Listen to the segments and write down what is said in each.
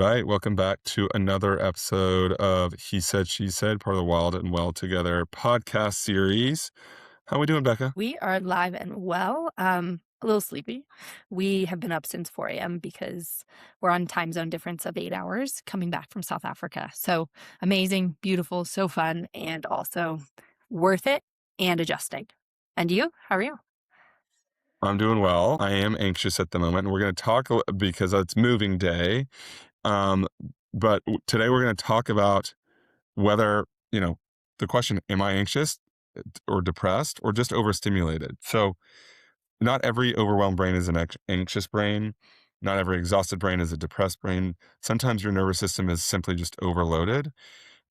right. Welcome back to another episode of He Said, She Said, part of the Wild and Well Together podcast series. How we doing, Becca? We are live and well. A little sleepy. We have been up since 4 a.m. because we're on time zone difference of 8 hours coming back from South Africa. So amazing, beautiful, so fun, and also worth it and adjusting. And you? How are you? I'm doing well. I am anxious at the moment, and we're going to talk because it's moving day. Um, but today we're going to talk about whether, the question, am I anxious or depressed or just overstimulated? So, not every overwhelmed brain is an anxious brain. Not every exhausted brain is a depressed brain. Sometimes your nervous system is simply just overloaded.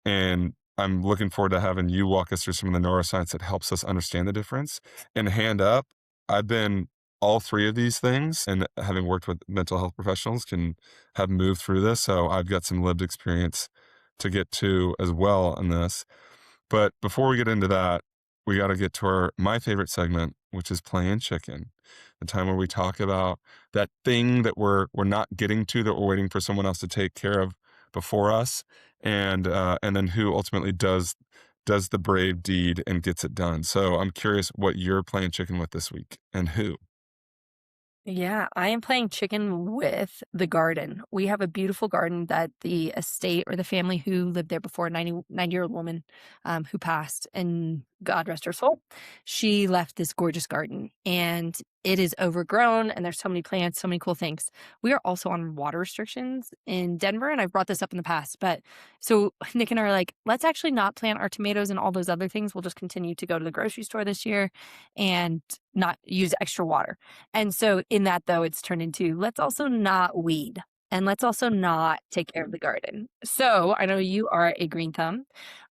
And I'm looking forward to having you walk us through some of the neuroscience that helps us understand the difference. And hand up, I've been all three of these things, and having worked with mental health professionals can have moved through this. So I've got some lived experience to get to as well in this. But before we get into that, we got to get to my favorite segment, which is playing chicken, the time where we talk about that thing that we're not getting to, that we're waiting for someone else to take care of before us, and then who ultimately does the brave deed and gets it done. So I'm curious what you're playing chicken with this week and who. Yeah, I am playing chicken with the garden. We have a beautiful garden that the estate or the family who lived there before, 90-year-old woman who passed, and God rest her soul, she left this gorgeous garden and it is overgrown and there's so many plants, so many cool things. We are also on water restrictions in Denver, and I've brought this up in the past, but so Nick and I are like, let's actually not plant our tomatoes and all those other things. We'll just continue to go to the grocery store this year and not use extra water. And so in that, though, it's turned into let's also not weed and let's also not take care of the garden. So I know you are a green thumb.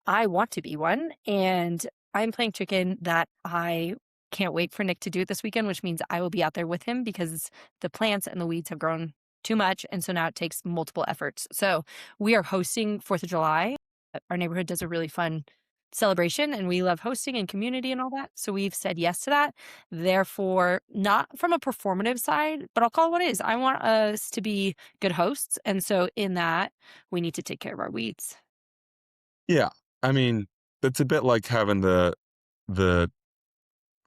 I want to be one. And I'm playing chicken that I can't wait for Nick to do it this weekend, which means I will be out there with him because the plants and the weeds have grown too much. And so now it takes multiple efforts. So we are hosting 4th of July. Our neighborhood does a really fun celebration and we love hosting and community and all that. So we've said yes to that. Therefore, not from a performative side, but I'll call it what it is. I want us to be good hosts. And so in that, we need to take care of our weeds. Yeah, I mean, it's a bit like having the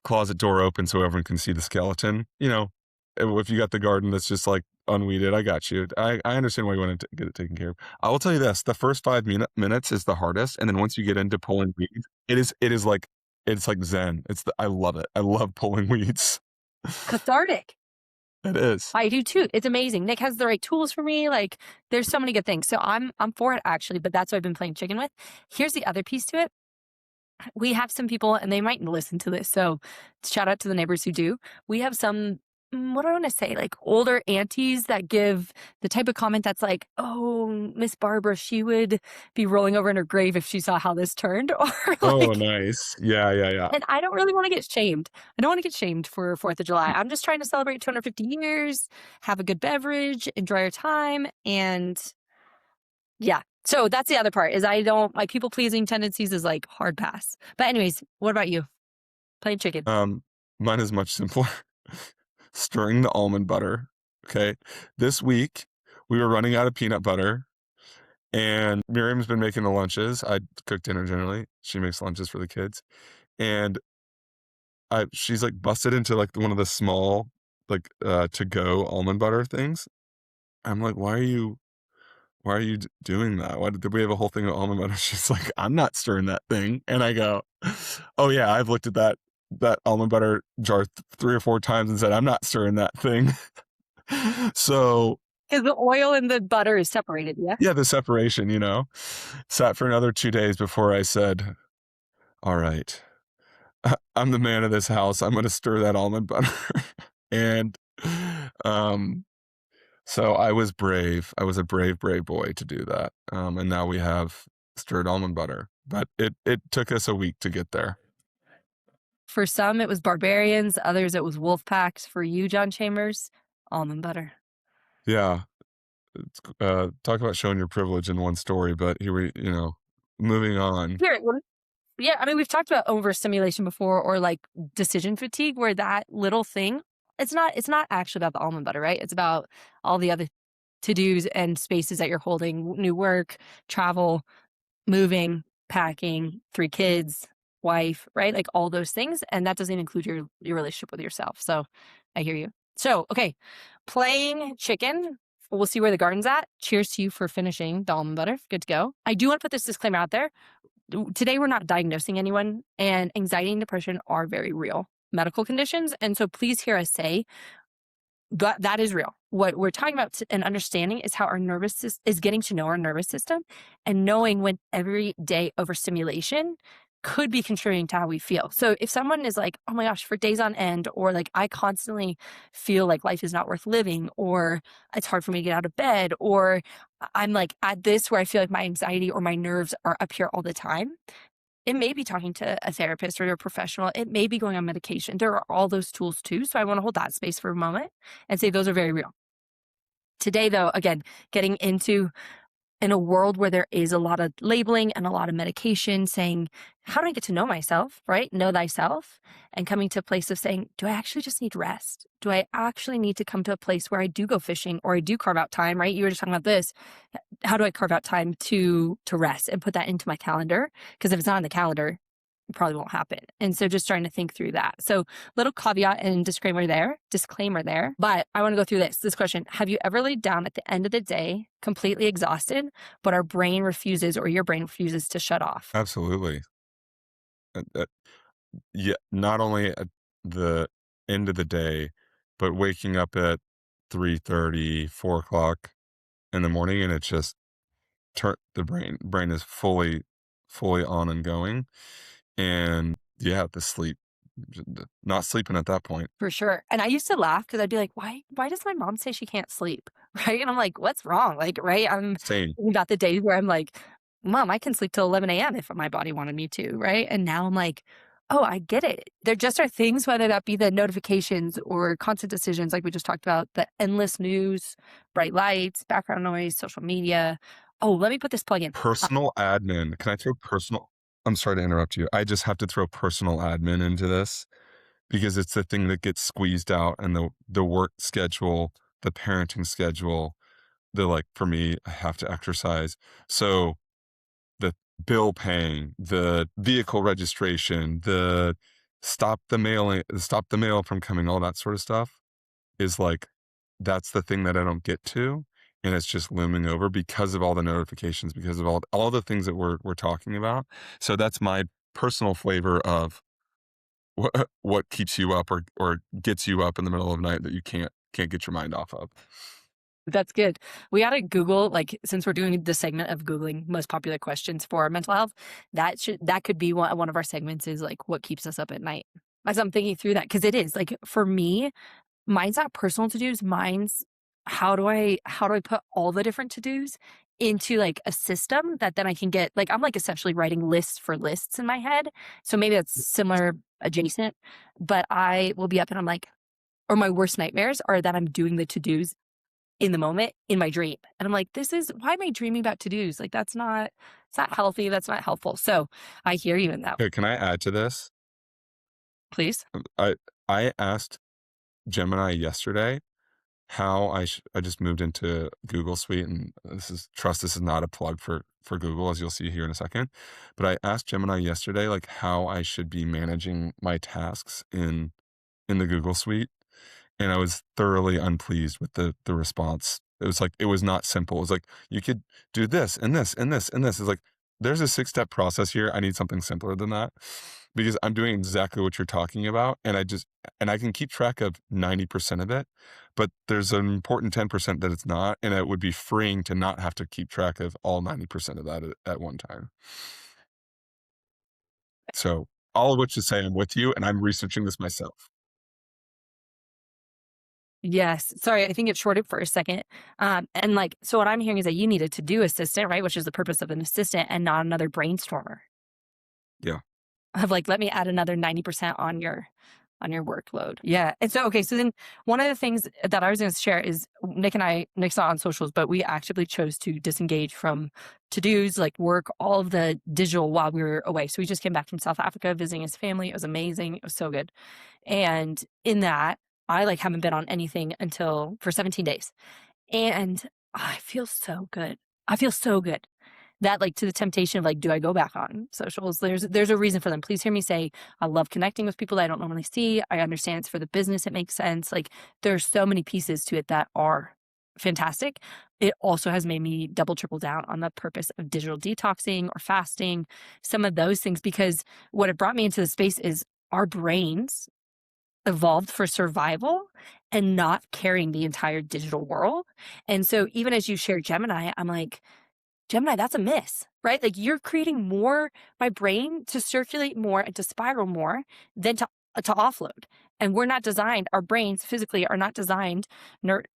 closet door open so everyone can see the skeleton. If you got the garden that's just like unweeded, I got you. I understand why you want to get it taken care of. I will tell you this: the first 5 minutes is the hardest, and then once you get into pulling weeds, it is like it's like Zen. I love it. I love pulling weeds. Cathartic. It is. I do too. It's amazing. Nick has the right tools for me. Like there's so many good things. So I'm for it actually, but that's what I've been playing chicken with. Here's the other piece to it. We have some people, and they might listen to this, so shout out to the neighbors who do. We have some, what do I want to say, like older aunties that give the type of comment that's like, "Oh, Miss Barbara, she would be rolling over in her grave if she saw how this turned," or Oh, like, nice. Yeah, yeah, yeah. and I don't really want to get shamed. I don't want to get shamed for 4th of July. I'm just trying to celebrate 250 years, have a good beverage, enjoy our time, and yeah. So that's the other part is I don't my people pleasing tendencies is like hard pass. But anyways, what about you? Plain chicken. Um, Mine is much simpler. Stirring the almond butter. Okay, this week we were running out of peanut butter. And Miriam's been making the lunches. I cook dinner generally. She makes lunches for the kids. And she's like busted into like one of the small, like to go almond butter things. I'm like, why are you doing that? Why did we have a whole thing of almond butter? She's like, I'm not stirring that thing. And I go, oh yeah, I've looked at that almond butter jar 3 or 4 times and said, I'm not stirring that thing. So Because the oil and the butter is separated, yeah? yeah, the separation, sat for another 2 days before I said, all right, I'm the man of this house. I'm going to stir that almond butter. And um, so I was brave. I was a brave, brave boy to do that. And now we have stirred almond butter. But it took us a week to get there. For some, it was barbarians. Others, it was wolf packs. For you, John Chambers, almond butter. Yeah. Talk about showing your privilege in one story. But here moving on. Here, yeah, I mean, we've talked about overstimulation before or like decision fatigue, where that little thing, it's not actually about the almond butter, right? It's about all the other to-dos and spaces that you're holding, new work, travel, moving, packing, 3 kids, wife, right? Like all those things, and that doesn't include your relationship with yourself. So I hear you. So, okay, playing chicken. We'll see where the garden's at. Cheers to you for finishing the almond butter. Good to go. I do want to put this disclaimer out there. Today we're not diagnosing anyone, and anxiety and depression are very real medical conditions. And so please hear us say that is real. What we're talking about and understanding is how our nervous system is getting to know our nervous system and knowing when everyday overstimulation could be contributing to how we feel. So if someone is like, oh my gosh, for days on end, or like I constantly feel like life is not worth living, or it's hard for me to get out of bed, or I'm like at this where I feel like my anxiety or my nerves are up here all the time, it may be talking to a therapist or a professional. It may be going on medication. There are all those tools too. So I want to hold that space for a moment and say those are very real. Today, though, again, getting into in a world where there is a lot of labeling and a lot of medication saying, how do I get to know myself, right? Know thyself, and coming to a place of saying, do I actually just need rest? Do I actually need to come to a place where I do go fishing or I do carve out time, right? You were just talking about this. How do I carve out time to rest and put that into my calendar? Because if it's not on the calendar, it probably won't happen. And so just trying to think through that. So little caveat and disclaimer there. But I want to go through this question. Have you ever laid down at the end of the day, completely exhausted, but our brain refuses or your brain refuses to shut off? Absolutely. Uh, yeah, not only at the end of the day, but waking up at 3:30, 4 o'clock in the morning, and it's just the brain is fully on and going, and yeah, the sleep, not sleeping at that point. For sure. And I used to laugh because I'd be like, why does my mom say she can't sleep? Right. And I'm like, what's wrong? Like, right. I'm Same. thinking about the days where I'm like, Mom, I can sleep till 11 a.m. if my body wanted me to. Right. And now I'm like, oh, I get it. There just are things, whether that be the notifications or constant decisions, like we just talked about, the endless news, bright lights, background noise, social media. Oh, let me put this plug in. Personal admin. Can I throw personal I'm sorry to interrupt you. I just have to throw personal admin into this because it's the thing that gets squeezed out and the work schedule, the parenting schedule, like for me, I have to exercise. So the bill paying, the vehicle registration, the stop the mail from coming, all that sort of stuff is like that's the thing that I don't get to, and it's just looming over because of all the notifications, because of all the things that we're talking about. So that's my personal flavor of what keeps you up or gets you up in the middle of the night that you can't get your mind off of. That's good. We ought to Google, like, since we're doing the segment of Googling most popular questions for mental health, that could be one of our segments is like what keeps us up at night. As I'm thinking through that, because it is like for me, mine's not personal to-dos. Mine's how do I put all the different to-dos into like a system that then I can get like I'm like essentially writing lists for lists in my head. So maybe that's similar adjacent, but I will be up and I'm like, or my worst nightmares are that I'm doing the to-dos in the moment in my dream. And I'm like, this is why am I dreaming about to-dos? Like it's not healthy. That's not helpful. So I hear you in that. Here, can I add to this? Please. I I asked Gemini yesterday how I just moved into Google Suite, and this is not a plug for Google, as you'll see here in a second. But I asked Gemini yesterday, like, how I should be managing my tasks in the Google Suite, and I was thoroughly unpleased with the response. It was like it was not simple. It was like, "You could do this, and this, and this, and this." It's like, "There's a six-step process here. I need something simpler than that." Because I'm doing exactly what you're talking about, and I can keep track of 90% of it, but there's an important 10% that it's not, and it would be freeing to not have to keep track of all 90% of that at one time. So, all of which to say I'm with you, and I'm researching this myself. Yes. Sorry, I think it shorted for a second. And like, so what I'm hearing is that you need a to-do assistant, right? Which is the purpose of an assistant and not another brainstormer Yeah. of like, let me add another 90% on your workload. Yeah. And so, okay. So then one of the things that I was going to share is Nick's not on socials, but we actively chose to disengage from to-dos, like work, all of the digital while we were away. So we just came back from South Africa visiting his family. It was amazing. It was so good. And in that, I like haven't been on anything until for 17 days. And I feel so good. I feel so good. That, like, to the temptation of, like, do I go back on socials? There's a reason for them. Please hear me say, I love connecting with people that I don't normally see. I understand it's for the business, it makes sense. Like, there's so many pieces to it that are fantastic. It also has made me double, triple down on the purpose of digital detoxing or fasting, some of those things, because what it brought me into the space is our brains evolved for survival and not carrying the entire digital world. And so even as you share Gemini, I'm like, Gemini, that's a miss, right? Like you're creating more my brain to circulate more and to spiral more than to offload. And we're not designed, our brains physically are not designed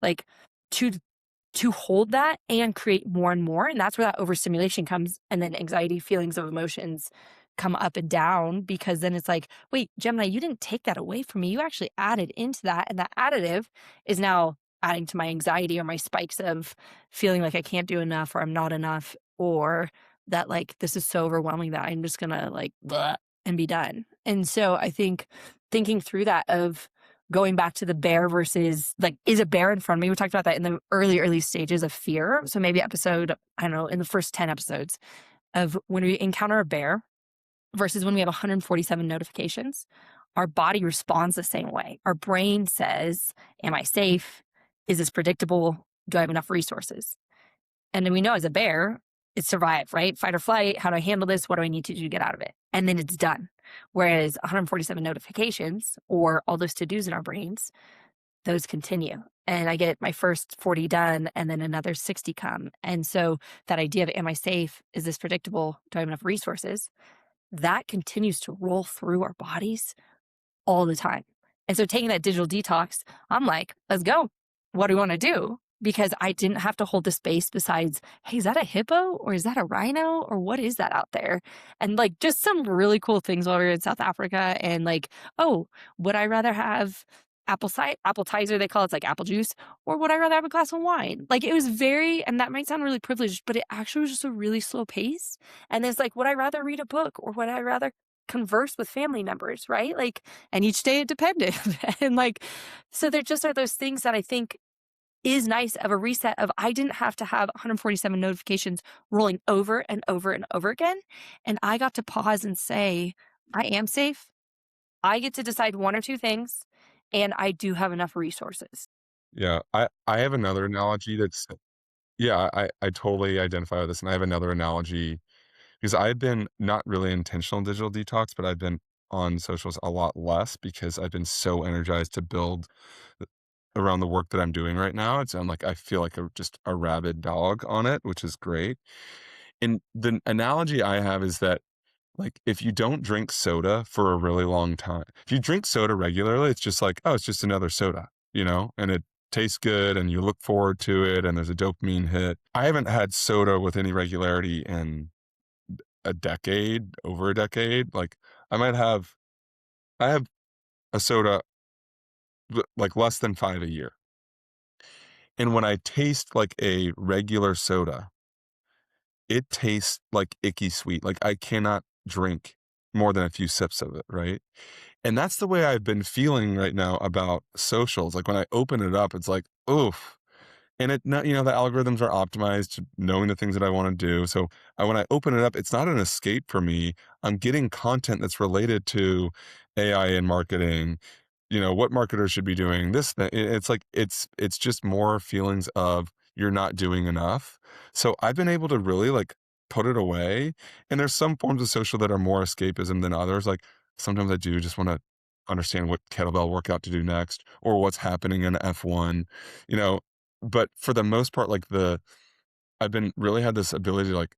like to hold that and create more and more. And that's where that overstimulation comes. And then anxiety, feelings of emotions come up and down because then it's like, wait, Gemini, you didn't take that away from me. You actually added into that. And that additive is now adding to my anxiety or my spikes of feeling like I can't do enough or I'm not enough or that like this is so overwhelming that I'm just gonna like bleh, and be done. And so I think thinking through that of going back to the bear versus like, is a bear in front of me? We talked about that in the early stages of fear. So maybe episode, I don't know, in the first 10 episodes of when we encounter a bear versus when we have 147 notifications, our body responds the same way. Our brain says, am I safe? Is this predictable? Do I have enough resources? And then we know as a bear, it's survive, right? Fight or flight. How do I handle this? What do I need to do to get out of it? And then it's done. Whereas 147 notifications or all those to dos in our brains, those continue. And I get my first 40 done and then another 60 come. And so that idea of am I safe? Is this predictable? Do I have enough resources? That continues to roll through our bodies all the time. And so taking that digital detox, I'm like, let's go. What do we want to do? Because I didn't have to hold the space besides, hey, is that a hippo or is that a rhino or what is that out there? And like just some really cool things while we were in South Africa. And like, oh, would I rather have appetizer, they call it, it's like apple juice, or would I rather have a glass of wine? Like it was very, and that might sound really privileged, but it actually was just a really slow pace. And it's like, would I rather read a book or would I rather converse with family members, right? Like, and each day it depended. And like, so there just are those things that I think is nice of a reset of I didn't have to have 147 notifications rolling over and over and over again. And I got to pause and say, I am safe. I get to decide one or two things, and I do have enough resources. Yeah, I have another analogy that's yeah, I totally identify with this, and I have another analogy because I've been not really intentional in digital detox, but I've been on socials a lot less because I've been so energized to build around the work that I'm doing right now. I'm like I feel like just a rabid dog on it, which is great. And the analogy I have is that like if you don't drink soda for a really long time, if you drink soda regularly, it's just like, oh, it's just another soda, and it tastes good and you look forward to it and there's a dopamine hit. I haven't had soda with any regularity in a decade, over a decade. Like I might have I have a soda like less than 5 a year. And when I taste like a regular soda, it tastes like icky sweet. Like I cannot drink more than a few sips of it, right? And that's the way I've been feeling right now about socials. Like when I open it up, it's like, oof. And it not the algorithms are optimized to knowing the things that I wanna do, so, when I open it up, it's not an escape for me. I'm getting content that's related to AI and marketing, what marketers should be doing, this, that it's like it's just more feelings of you're not doing enough. So, I've been able to really, like, put it away, and there's some forms of social that are more escapism than others, like, sometimes I do just wanna understand what kettlebell workout to do next or what's happening in F1, you know? But for the most part, like, I've been really had this ability to, like,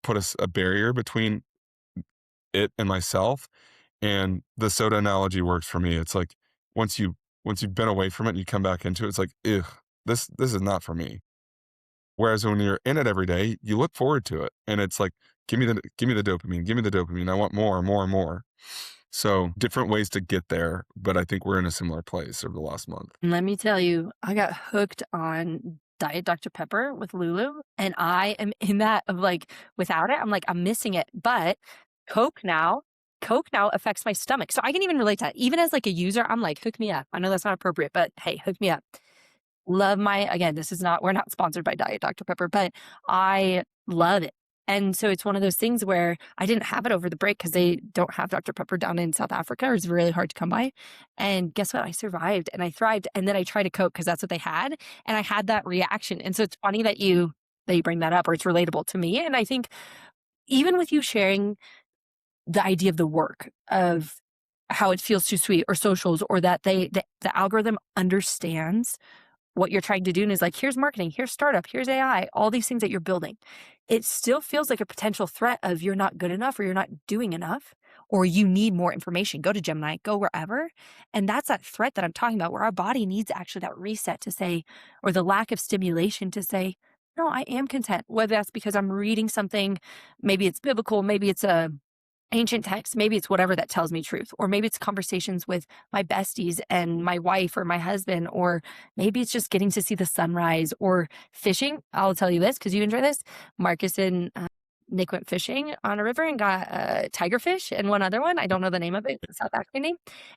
put a barrier between it and myself, and the soda analogy works for me. It's like, once you've been away from it and you come back into it, it's like, "Ugh, this is not for me." Whereas when you're in it every day, you look forward to it, and it's like, give me the dopamine, give me the dopamine, I want more and more and more." So, different ways to get there, but I think we're in a similar place over the last month. And let me tell you, I got hooked on Diet Dr. Pepper with Lulu, and I am in that of like, without it, I'm like, I'm missing it. But Coke now, Coke now affects my stomach. So I can even relate to that. Even as like a user, I'm like, hook me up. I know that's not appropriate, but hey, hook me up. Love my again, this is not we're not sponsored by Diet Dr. Pepper, but I love it. And so it's one of those things where I didn't have it over the break because they don't have Dr. Pepper down in South Africa, or it's really hard to come by. And guess what? I survived and I thrived. And then I tried a Coke because that's what they had. And I had that reaction. And so it's funny that you bring that up, or it's relatable to me. And I think even with you sharing the idea of the work of how it feels too sweet, or socials, or that the algorithm understands what you're trying to do and is like, here's marketing, here's startup, here's AI, all these things that you're building. It still feels like a potential threat of you're not good enough, or you're not doing enough, or you need more information. Go to Gemini, go wherever. And that's that threat that I'm talking about, where our body needs actually that reset to say, or the lack of stimulation to say, no, I am content. Whether that's because I'm reading something, maybe it's biblical, maybe it's a ancient text, maybe it's whatever that tells me truth, or maybe it's conversations with my besties and my wife or my husband, or maybe it's just getting to see the sunrise or fishing. I'll tell you this because you enjoy this. Marcus and Nick went fishing on a river and got a tigerfish and one other one. I don't know the name of it, South African name.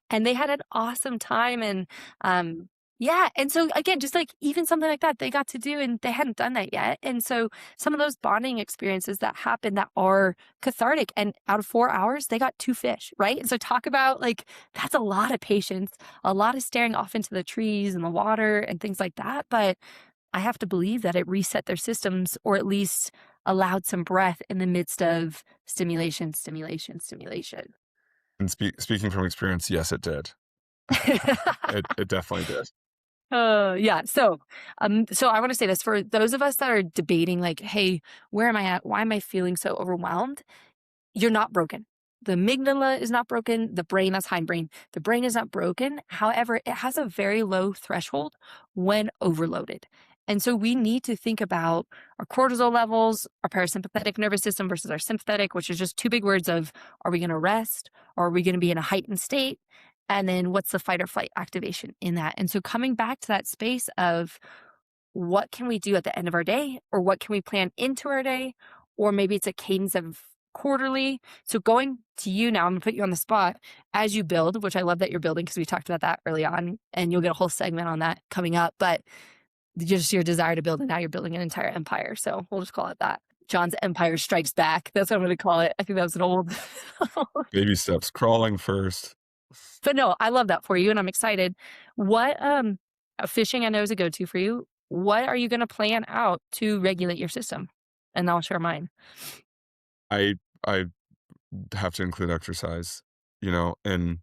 And they had an awesome time. And yeah. And so again, just like even something like that, they got to do, and they hadn't done that yet. And so some of those bonding experiences that happen that are cathartic, and out of 4 hours, they got 2 fish, right? And so talk about like, that's a lot of patience, a lot of staring off into the trees and the water and things like that. But I have to believe that it reset their systems, or at least allowed some breath in the midst of stimulation, stimulation, stimulation. And speaking from experience, yes, it did. It definitely did. Yeah. So I want to say this for those of us that are debating, like, hey, where am I at? Why am I feeling so overwhelmed? You're not broken. The amygdala is not broken. The brain, that's hindbrain. The brain is not broken. However, it has a very low threshold when overloaded. And so we need to think about our cortisol levels, our parasympathetic nervous system versus our sympathetic, which is just two big words of, are we going to rest? Or are we going to be in a heightened state? And then what's the fight or flight activation in that? And so coming back to that space of, what can we do at the end of our day, or what can we plan into our day, or maybe it's a cadence of quarterly. So going to you now, I'm gonna put you on the spot as you build, which I love that you're building because we talked about that early on, and you'll get a whole segment on that coming up. But just your desire to build, and now you're building an entire empire. So we'll just call it that. John's Empire Strikes Back. That's what I'm going to call it. I think that was an old. Baby steps, crawling first. But no, I love that for you, and I'm excited. What fishing I know is a go-to for you. What are you going to plan out to regulate your system? And I'll share mine. I have to include exercise, and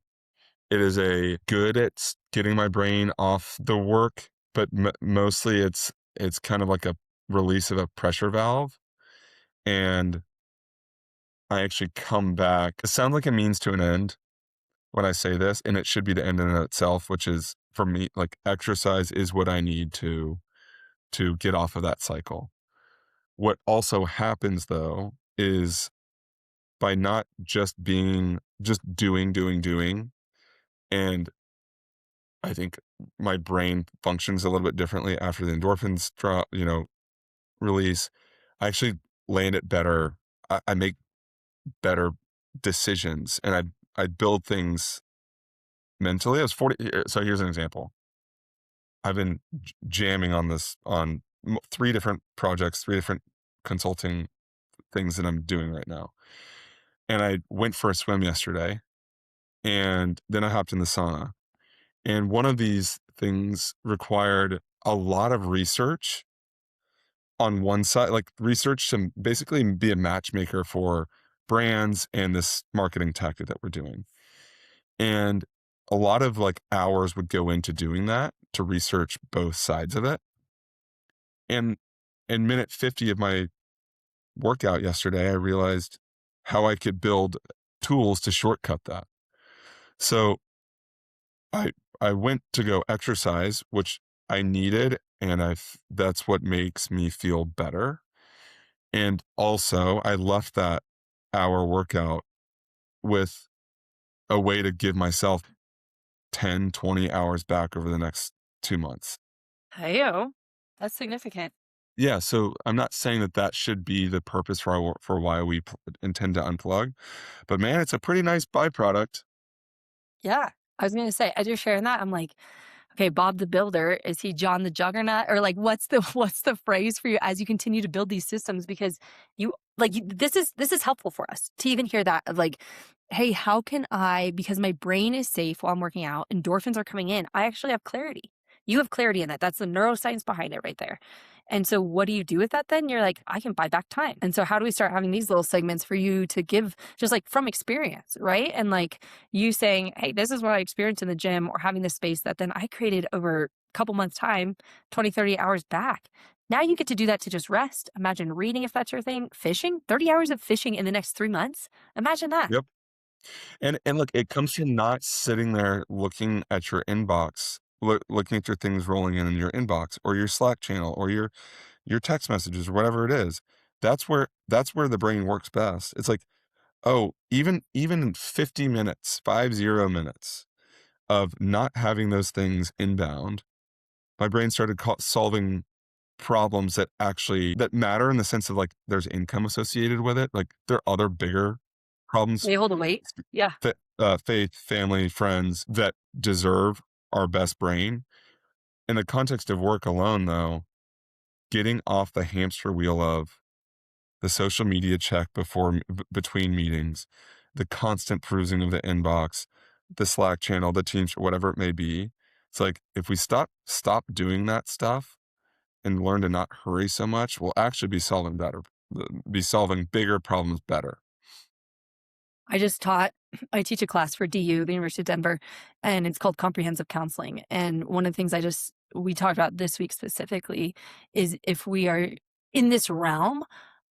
it is a good at getting my brain off the work, but mostly it's kind of like a release of a pressure valve, and I actually come back. It sounds like a means to an end when I say this, and it should be the end in itself, which is for me, like exercise is what I need to get off of that cycle. What also happens though is by not just doing, and I think my brain functions a little bit differently after the endorphins drop, release. I actually land it better. I make better decisions, and I build things mentally. I was 40. So here's an example. I've been jamming on this on 3 different projects, 3 different consulting things that I'm doing right now. And I went for a swim yesterday, and then I hopped in the sauna. And one of these things required a lot of research on one side, like research to basically be a matchmaker for brands and this marketing tactic that we're doing. And a lot of like hours would go into doing that to research both sides of it. And in minute 50 of my workout yesterday, I realized how I could build tools to shortcut that. So I I went to go exercise, which I needed, and that's what makes me feel better. And also, I left that hour workout with a way to give myself 10, 20 hours back over the next 2 months. Heyo, that's significant. Yeah, so I'm not saying that that should be the purpose for why we intend to unplug, but man, it's a pretty nice byproduct. Yeah. I was going to say, as you're sharing that, I'm like, Okay, Bob the Builder, is he John the Juggernaut? Or like what's the what's the phrase for you as you continue to build these systems? Because this is helpful for us to even hear that of like, hey, how can I, because my brain is safe while I'm working out, endorphins are coming in, I actually have clarity. You have clarity in that. That's the neuroscience behind it right there. And so what do you do with that then? You're like, I can buy back time. And so how do we start having these little segments for you to give just like from experience, right? And like you saying, hey, this is what I experienced in the gym, or having this space that then I created over a couple months time, 20, 30 hours back. Now you get to do that to just rest. Imagine reading if that's your thing, fishing, 30 hours of fishing in the next 3 months. Imagine that. Yep. And look, it comes to not sitting there looking at your inbox, looking at your things rolling in your inbox or your Slack channel or your text messages or whatever it is. That's where the brain works best. It's like, oh, even 50 minutes, 50 minutes of not having those things inbound, my brain started solving problems that matter in the sense of like there's income associated with it. Like there are other bigger problems, They hold the weight. Yeah. faith, family, friends that deserve our best brain. In the context of work alone, though, getting off the hamster wheel of the social media check between meetings, the constant perusing of the inbox, the Slack channel, the Teams, whatever it may be. It's like if we stop doing that stuff and learn to not hurry so much, we'll actually be solving bigger problems better. I just taught I teach a class for DU, the University of Denver, and it's called comprehensive counseling. And one of the things we talked about this week specifically is if we are in this realm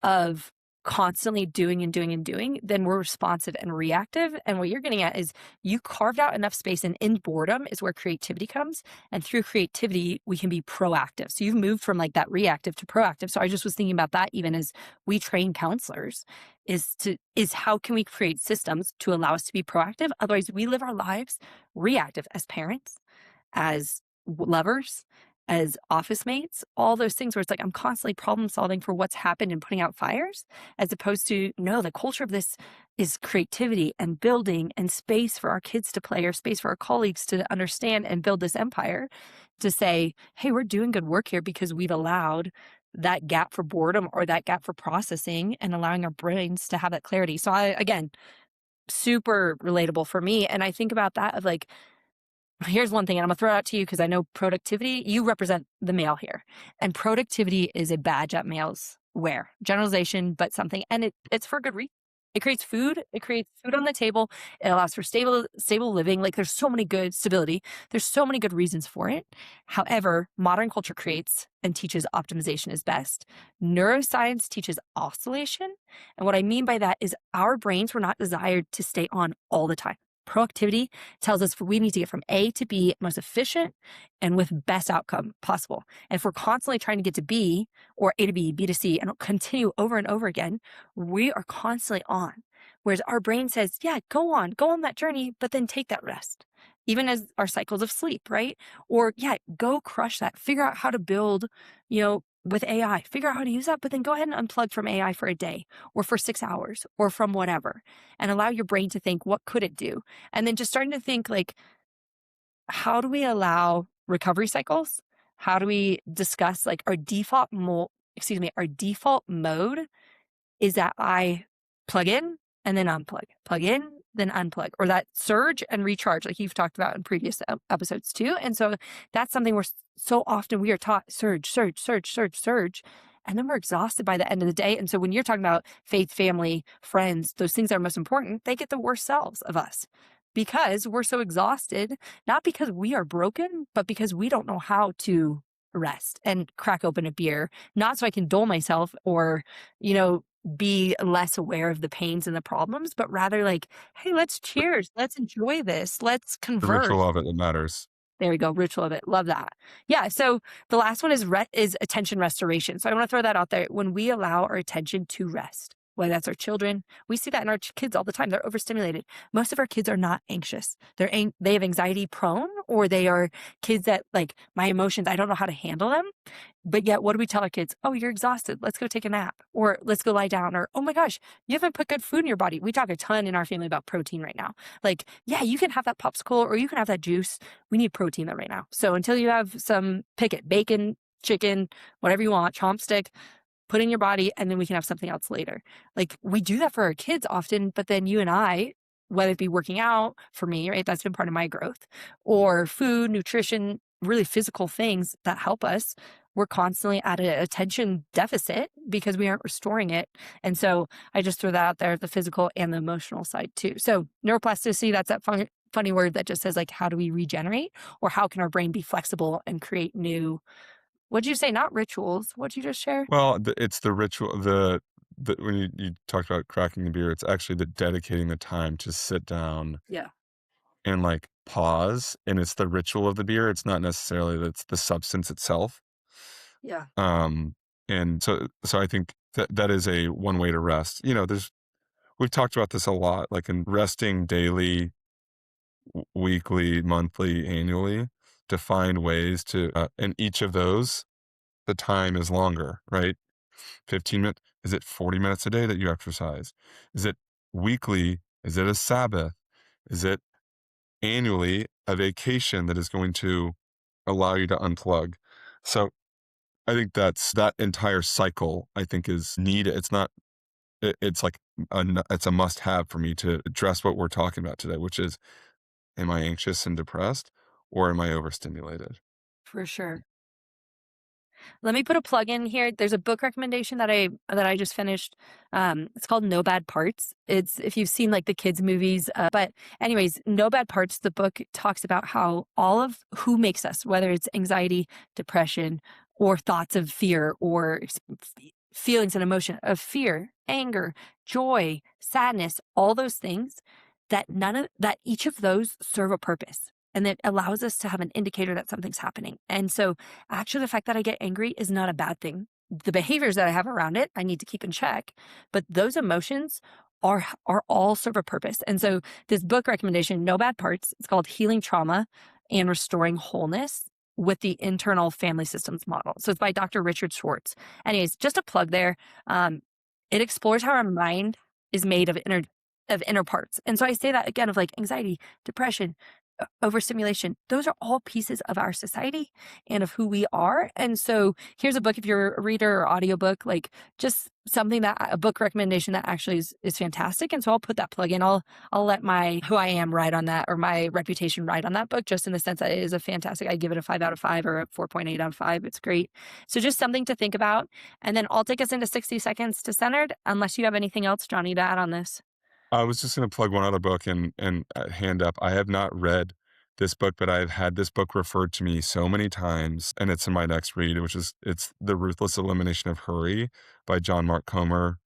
of constantly doing and doing and doing, then we're responsive and reactive. And what you're getting at is you carved out enough space, and in boredom is where creativity comes. And through creativity, we can be proactive. So you've moved from like that reactive to proactive. So I just was thinking about that even as we train counselors is how can we create systems to allow us to be proactive? Otherwise, we live our lives reactive as parents, as lovers, as office mates, all those things where it's like I'm constantly problem solving for what's happened and putting out fires, as opposed to no, the culture of this is creativity and building and space for our kids to play, or space for our colleagues to understand and build this empire, to say, hey, we're doing good work here because we've allowed that gap for boredom or that gap for processing and allowing our brains to have that clarity. So again, super relatable for me. And I think about that of like, here's one thing, and I'm gonna throw it out to you because I know productivity, you represent the male here. And productivity is a badge that males wear. Generalization, but something, and it's for a good reason. It creates food on the table, it allows for stable living. Like there's so many good stability, there's so many good reasons for it. However, modern culture creates and teaches optimization is best. Neuroscience teaches oscillation. And what I mean by that is our brains were not desired to stay on all the time. Proactivity tells us we need to get from A to B most efficient and with best outcome possible. And if we're constantly trying to get to B, or A to B, B to C, and continue over and over again, we are constantly on. Whereas our brain says, yeah, go on that journey, but then take that rest. Even as our cycles of sleep, right? Or yeah, go crush that. Figure out how to build, with AI, figure out how to use that, but then go ahead and unplug from AI for a day or for 6 hours or from whatever, and allow your brain to think, what could it do? And then just starting to think like, how do we allow recovery cycles? How do we discuss like our default mode is that I plug in and then unplug, plug in, then unplug, or that surge and recharge, like you've talked about in previous episodes too. And so that's something so often we are taught surge, surge, surge, surge, surge. And then we're exhausted by the end of the day. And so when you're talking about faith, family, friends, those things that are most important, they get the worst selves of us because we're so exhausted, not because we are broken, but because we don't know how to rest and crack open a beer, not so I can dull myself or, be less aware of the pains and the problems, but rather like, hey, let's cheers, let's enjoy this, let's The converse. ritual of it that matters. There we go, ritual of it. Love that. Yeah. So the last one is attention restoration. So I want to throw that out there. When we allow our attention to rest, whether that's our children. We see that in our kids all the time. They're overstimulated. Most of our kids are not anxious. They have anxiety prone, or they are kids that like my emotions, I don't know how to handle them. But yet, what do we tell our kids? Oh, you're exhausted. Let's go take a nap, or let's go lie down, or oh my gosh, you haven't put good food in your body. We talk a ton in our family about protein right now. Like, yeah, you can have that popsicle or you can have that juice. We need protein though right now. So until you have some, pick it, bacon, chicken, whatever you want, chomp stick, put in your body, and then we can have something else later. Like we do that for our kids often, but then you and I, whether it be working out for me, right? That's been part of my growth, or food, nutrition, really physical things that help us. We're constantly at an attention deficit because we aren't restoring it. And so I just throw that out there, the physical and the emotional side too. So neuroplasticity, that's that funny word that just says like, how do we regenerate, or how can our brain be flexible and create new, what'd you say? Not rituals. What'd you just share? Well, it's the ritual, the when you talked about cracking the beer, it's actually the dedicating the time to sit down Yeah. and, like, pause, and it's the ritual of the beer, it's not necessarily that it's the substance itself. Yeah. Um, and so I think that is a one way to rest. You know, we've talked about this a lot, like, in resting daily, weekly, monthly, annually, to find ways to, and each of those, the time is longer, right? 15 minutes? Is it 40 minutes a day that you exercise? Is it weekly? Is it a Sabbath? Is it annually a vacation that is going to allow you to unplug? So I think that entire cycle, I think, is needed. It's not, it's like, it's a must have for me to address what we're talking about today, which is, am I anxious and depressed, or am I overstimulated? For sure. Let me put a plug in here. There's a book recommendation that I just finished. It's called No Bad Parts. It's if you've seen like the kids movies, but anyways, No Bad Parts. The book talks about how all of who makes us, whether it's anxiety, depression, or thoughts of fear, or feelings and emotion of fear, anger, joy, sadness, all those things, that each of those serve a purpose. And it allows us to have an indicator that something's happening. And so actually, the fact that I get angry is not a bad thing. The behaviors that I have around it, I need to keep in check, but those emotions are all serve a purpose. And so this book recommendation, No Bad Parts, it's called Healing Trauma and Restoring Wholeness with the Internal Family Systems Model. So it's by Dr. Richard Schwartz. Anyways, just a plug there. Um, it explores how our mind is made of inner parts. And so I say that again of like anxiety, depression, overstimulation. Those are all pieces of our society and of who we are. And so here's a book if you're a reader, or audiobook, like just something that a book recommendation that actually is fantastic. And so I'll put that plug in. I'll let my who I am ride on that, or my reputation ride on that book, just in the sense that it is a fantastic, I give it a 5 out of 5 or a 4.8 out of 5. It's great. So just something to think about. And then I'll take us into 60 seconds to centered, unless you have anything else, Johnny, to add on this. I was just gonna plug one other book, and hand up, I have not read this book, but I've had this book referred to me so many times, and it's in my next read, which is it's The Ruthless Elimination of Hurry by John Mark Comer.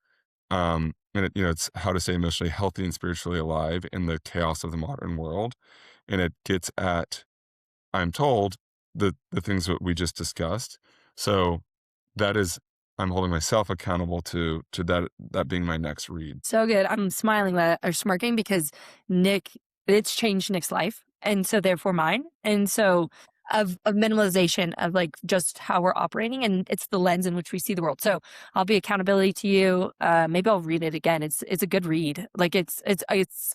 And it's how to stay emotionally healthy and spiritually alive in the chaos of the modern world. And it gets at, I'm told, the things that we just discussed. So that is, I'm holding myself accountable to that being my next read. So good. I'm smiling or smirking because it's changed Nick's life. And so therefore mine. And so of minimalization of like just how we're operating, and it's the lens in which we see the world. So I'll be accountability to you. Maybe I'll read it again. It's a good read. Like it's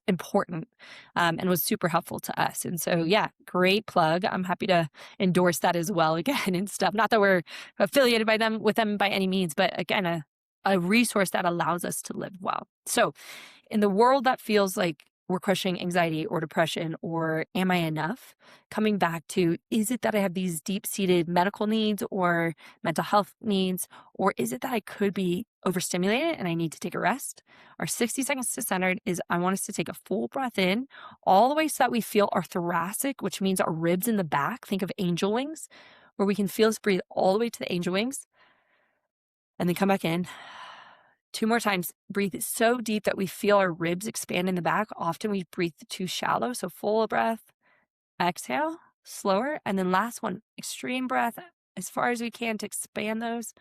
important, and was super helpful to us. And so yeah, great plug. I'm happy to endorse that as well again and stuff. Not that we're affiliated with them by any means, but again, a resource that allows us to live well. So, in the world that feels like we're questioning anxiety or depression, or am I enough? Coming back to, is it that I have these deep seated medical needs or mental health needs, or is it that I could be overstimulated and I need to take a rest? Our 60 seconds to centered is, I want us to take a full breath in, all the way so that we feel our thoracic, which means our ribs in the back. Think of angel wings, where we can feel us breathe all the way to the angel wings, and then come back in. Two more times. Breathe so deep that we feel our ribs expand in the back. Often we breathe too shallow. So full breath, exhale, slower. And then last one, extreme breath as far as we can to expand those.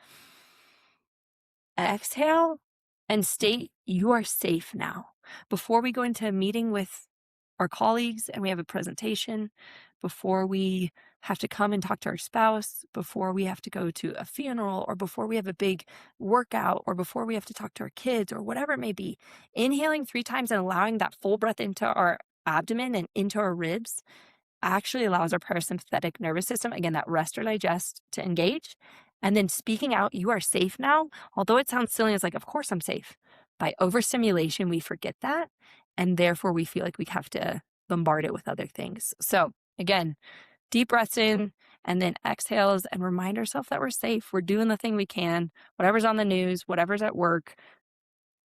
Exhale, and state you are safe now. Before we go into a meeting with our colleagues and we have a presentation, before we have to come and talk to our spouse, before we have to go to a funeral, or before we have a big workout, or before we have to talk to our kids, or whatever it may be, inhaling 3 times and allowing that full breath into our abdomen and into our ribs actually allows our parasympathetic nervous system, again, that rest or digest, to engage. And then speaking out, you are safe now. Although it sounds silly, it's like, of course I'm safe. By overstimulation, we forget that. And therefore, we feel like we have to bombard it with other things. So, again, deep breaths in and then exhales and remind ourselves that we're safe. We're doing the thing we can. Whatever's on the news, whatever's at work,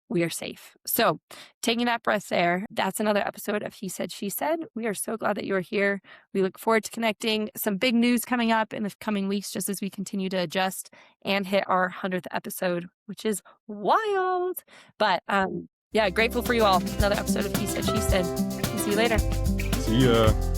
we are safe. So, taking that breath there, that's another episode of He Said, She Said. We are so glad that you are here. We look forward to connecting. Some big news coming up in the coming weeks, just as we continue to adjust and hit our 100th episode, which is wild. But yeah, grateful for you all. Another episode of He Said, She Said. See you later. See ya.